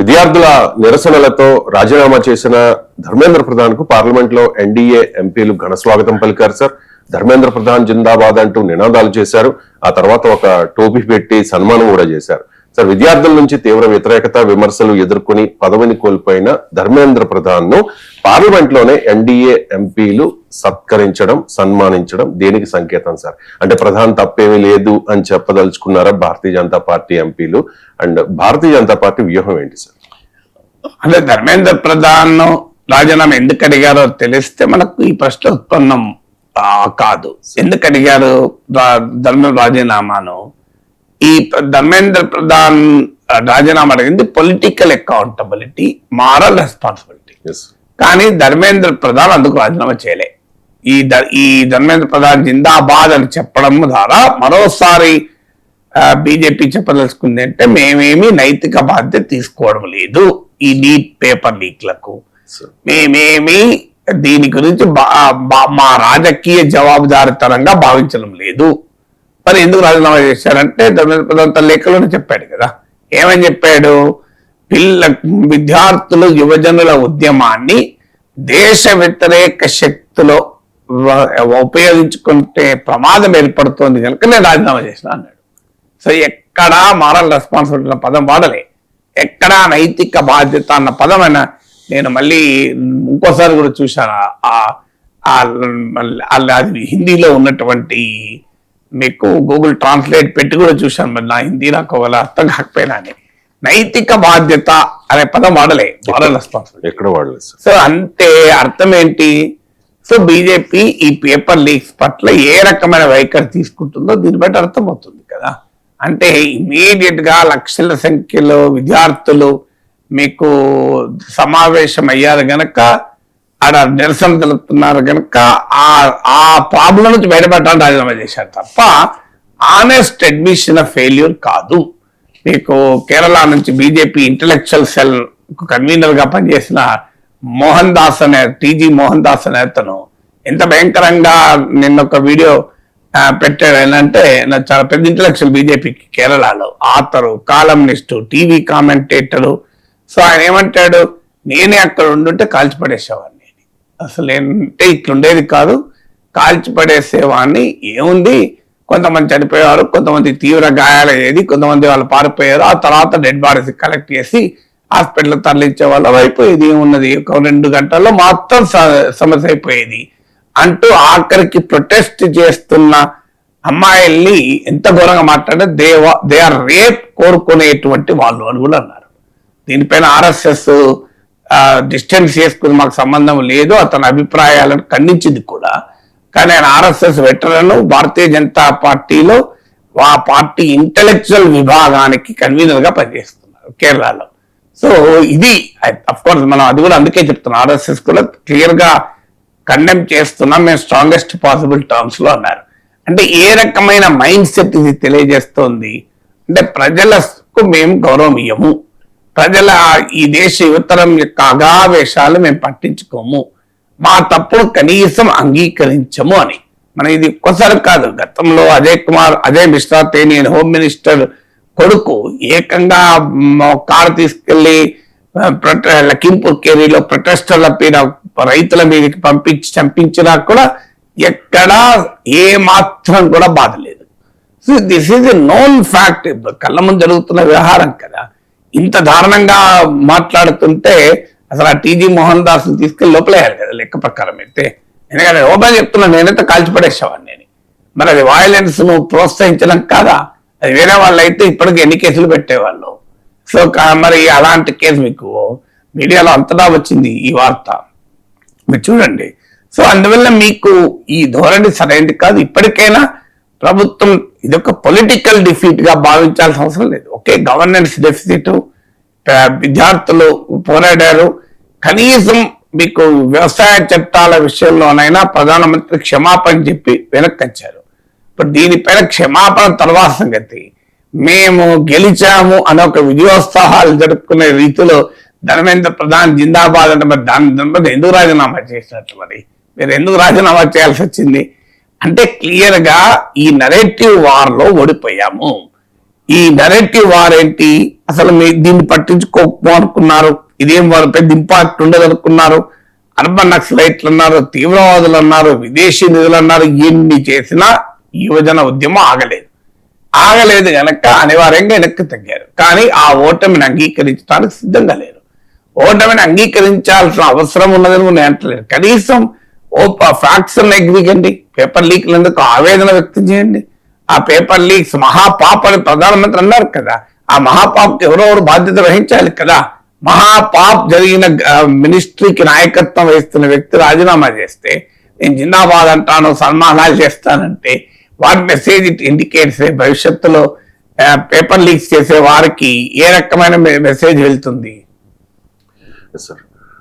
విద్యార్థుల నిరసనలతో రాజీనామా చేసిన ధర్మేంద్ర ప్రధాన్ కు పార్లమెంట్ లో ఎన్డీఏ ఎంపీలు ఘన స్వాగతం పలికారు సార్. ధర్మేంద్ర ప్రధాన్ జిందాబాద్ అంటూ నినాదాలు చేశారు. ఆ తర్వాత ఒక టోపీ పెట్టి సన్మానం కూడా చేశారు. సార్, విద్యార్థుల నుంచి తీవ్ర వ్యతిరేకత విమర్శలు ఎదుర్కొని పదవిని కోల్పోయిన ధర్మేంద్ర ప్రధాన్ ను పార్లమెంట్ లోనే ఎన్డీఏ ఎంపీలు సత్కరించడం, సన్మానించడం దేనికి సంకేతం సార్? అంటే ప్రధాన్ తప్పేమీ లేదు అని చెప్పదలుచుకున్నారా భారతీయ జనతా పార్టీ ఎంపీలు? అండ్ భారతీయ జనతా పార్టీ వ్యూహం ఏంటి సార్? అంటే ధర్మేంద్ర ప్రధాన్ రాజీనామా ఎందుకు అడిగారో తెలిస్తే మనకు ఈ ప్రశ్న ఉత్పన్నం కాదు. ఎందుకు అడిగారు ధర్మేంద్ర రాజీనామాను? ఈ ధర్మేంద్ర ప్రధాన్ రాజీనామా అడిగింది పొలిటికల్ అకౌంటబిలిటీ, మారల్ రెస్పాన్సిబిలిటీ. కానీ ధర్మేంద్ర ప్రధాన్ అందుకు రాజీనామా చేయలే. ఈ ధర్మేంద్ర ప్రధాన్ జిందాబాద్ అని చెప్పడం ద్వారా మరోసారి బీజేపీ చెప్పదలుచుకుంది అంటే మేమేమి నైతిక బాధ్యత తీసుకోవడం లేదు ఈ నీట్ పేపర్ లీక్లకు, మేమేమి దీని గురించి మా రాజకీయ జవాబుదారితనంగా భావించడం లేదు. మరి ఎందుకు రాజీనామా చేశారంటే ధర్మేంద్ర ప్రధాన్ తన లేఖలోనే చెప్పాడు కదా. ఏమని చెప్పాడు? విద్యార్థులు యువజనుల ఉద్యమాన్ని దేశ వ్యతిరేక శక్తిలో ఉపయోగించుకుంటే ప్రమాదం ఏర్పడుతోంది కనుక నేను రాజీనామా చేసిన అన్నాడు. సో ఎక్కడా మారల్ రెస్పాన్సిబిలిటీ అన్న పదం వాడలే, ఎక్కడా నైతిక బాధ్యత అన్న పదం అయినా. నేను మళ్ళీ ఇంకోసారి కూడా చూశాను, అది హిందీలో ఉన్నటువంటి మీకు గూగుల్ ట్రాన్స్లేట్ పెట్టి కూడా చూశాను. మరి నా హిందీ నాకు ఒకవేళ అర్థం కాకపోయినా అని నైతిక బాధ్యత అనే పదం వాడలే, మారల్ రెస్పాన్సిబిలిటీ ఎక్కడ వాడలేదు. సో అంటే అర్థం ఏంటి? సో బీజేపీ ఈ పేపర్ లీక్స్ పట్ల ఏ రకమైన వైఖరి తీసుకుంటుందో దీన్ని బట్టి అర్థమవుతుంది కదా. అంటే ఇమీడియట్ గా లక్షల సంఖ్యలో విద్యార్థులు మీకు సమావేశం అయ్యారు గనక, ఆడ నిరసన తెలుపుతున్నారు కనుక ఆ ప్రాబ్లం నుంచి బయటపడటానికి రాజీనామా చేశారు తప్ప ఆనెస్ట్ అడ్మిషన్ ఆఫ్ ఫెయిల్యూర్ కాదు. మీకు కేరళ నుంచి బీజేపీ ఇంటలెక్చువల్ సెల్ కన్వీనర్ గా పనిచేసిన మోహన్ దాస్ అనే టీజీ మోహన్ దాస్ అనే అతను ఎంత భయంకరంగా నిన్న ఒక వీడియో పెట్టాడు. ఏంటంటే చాలా పెద్ద ఇంటలెక్చువల్ బీజేపీకి కేరళలో, ఆథరు, కాలమ్నిస్టు, టీవీ కామెంటేటరు. సో ఆయన ఏమంటాడు? నేనే అక్కడ ఉండుంటే కాల్చిపడేసేవాడిని, అసలు ఏంటంటే ఇట్లుండేది కాదు, కాల్చిపడేసేవాడిని. ఏముంది, కొంతమంది చనిపోయారు, కొంతమంది తీవ్ర గాయాలయ్యేది, కొంతమంది వాళ్ళు పారిపోయారు, ఆ తర్వాత డెడ్ బాడీస్ కలెక్ట్ చేసి హాస్పిటల్ తరలించే వాళ్ళు అయిపోయేది. ఏమున్నది, ఒక 2 గంటల్లో మొత్తం సమస్య అయిపోయేది అంటూ ఆఖరికి ప్రొటెస్ట్ చేస్తున్న అమ్మాయిల్ని ఎంత ఘోరంగా మాట్లాడే దే ఆర్ రేప్ కోరుకునేటువంటి వాళ్ళు అని కూడా అన్నారు. దీనిపైన ఆర్ఎస్ఎస్ డిస్టెన్స్ చేసుకుని మాకు సంబంధం లేదు అతని అభిప్రాయాలను ఖండించింది కూడా. కానీ ఆయన ఆర్ఎస్ఎస్ వెటరన్, భారతీయ జనతా పార్టీలో ఆ పార్టీ ఇంటలెక్చువల్ విభాగానికి కన్వీనర్ గా పనిచేస్తున్నారు కేరళలో. సో ఇది అఫ్ కోర్స్ మనం అది కూడా అందుకే చెప్తున్నాం, ఆర్ఎస్ఎస్ కూడా క్లియర్ గా కండెమ్ చేస్తున్నాం మేము స్ట్రాంగెస్ట్ పాసిబుల్ టర్మ్స్ లో అన్నారు. అంటే ఏ రకమైన మైండ్ సెట్ ఇది తెలియజేస్తోంది అంటే ప్రజలకు మేము గౌరవం ఇయ్యము, ప్రజల ఈ దేశ యువతరం యొక్క అగావేశాలు మేము పట్టించుకోము, మా తప్పుడు కనీసం అంగీకరించము అని. మనం ఇది ఒక్కసారి కాదు, గతంలో అజయ్ మిశ్రా తేనియన్ హోమ్ మినిస్టర్ కొడుకు ఏకంగా కారు తీసుకెళ్లి లఖింపూర్ కేరీలో ప్రొటెస్టర్ల మీద రైతుల మీదకి పంపించి చంపించినా కూడా ఎక్కడా ఏ మాత్రం కూడా బాధ లేదు. So this is a known fact, కళ్ళ ముందు జరుగుతున్న వ్యవహారం కదా. ఇంత దారుణంగా మాట్లాడుతుంటే అసలు ఆ టీజీ మోహన్ దాస్ తీసుకెళ్లి లోపలేయాలి కదా లెక్క ప్రకారం అయితే. ఎందుకంటే ఓపెన్ చెప్తున్నా, నేనైతే కాల్చిపడేసేవాడిని నేను. మరి అది వైలెన్స్ ను ప్రోత్సహించడం కాదా? అది వేరే వాళ్ళు అయితే ఇప్పటికి ఎన్ని కేసులు పెట్టేవాళ్ళు. సో మరి అలాంటి కేసు మీకు మీడియాలో అంతటా వచ్చింది ఈ వార్త, మీరు చూడండి. సో అందువల్ల మీకు ఈ ధోరణి సరైనది కాదు. ఇప్పటికైనా ప్రభుత్వం ఇదొక పొలిటికల్ డిఫీట్ గా భావించాల్సిన అవసరం లేదు. ఓకే, గవర్నెన్స్ డెఫిసిట్, విద్యార్థులు పోరాడారు, కనీసం మీకు వ్యవసాయ చట్టాల విషయంలోనైనా ప్రధానమంత్రి క్షమాపణ చెప్పి వెనక్కి వచ్చారు. ఇప్పుడు దీనిపైన క్షమాపణ తర్వాత సంగతి. మేము గెలిచాము అనే ఒక విజయోత్సాహాలు జరుపుకునే రీతిలో ధర్మేంద్ర ప్రధాన్ జిందాబాద్ అంటే మరి దాని ఎందుకు రాజీనామా చేసినట్లు? మరి మీరు ఎందుకు రాజీనామా చేయాల్సి వచ్చింది? అంటే క్లియర్ గా ఈ నరేటివ్ వార్ లో ఓడిపోయాము. ఈ నెరేటివ్ వారేంటి, అసలు దీన్ని పట్టించుకోకపో అనుకున్నారు, ఇదేం వాళ్ళ పెద్ద ఇంపాక్ట్ ఉండదు అనుకున్నారు, అర్బన్ నక్సలైట్లు అన్నారు, తీవ్రవాదులు అన్నారు, విదేశీ నిధులు అన్నారు, ఎన్ని చేసినా యువజన ఉద్యమం ఆగలేదు గనక అనివార్యంగా వెనక్కి తగ్గారు. కానీ ఆ ఓటమిని అంగీకరించడానికి సిద్ధంగా లేరు. ఓటమిని అంగీకరించాల్సిన అవసరం ఉన్నదని నేను అంటలేదు. కనీసం ఫ్యాక్ట్స్ అగ్రీ కండి, పేపర్ లీక్లు ఎందుకు ఆవేదన వ్యక్తం చేయండి. ఆ పేపర్ లీక్స్ మహాపాప్ అని ప్రధానమంత్రి అన్నారు కదా, ఆ మహాపాప్కి ఎవరెవరు బాధ్యత వహించాలి కదా. మహాపాప్ జరిగిన మినిస్ట్రీకి నాయకత్వం వహిస్తున్న వ్యక్తి రాజీనామా చేస్తే నేను జిందాబాద్ అంటాను, సన్మానాలు చేస్తానంటే వాటి మెసేజ్ ఇట్ ఇండికేట్స్ భవిష్యత్తులో పేపర్ లీక్స్ చేసే వారికి ఏ రకమైన మెసేజ్ వెళ్తుంది. సార్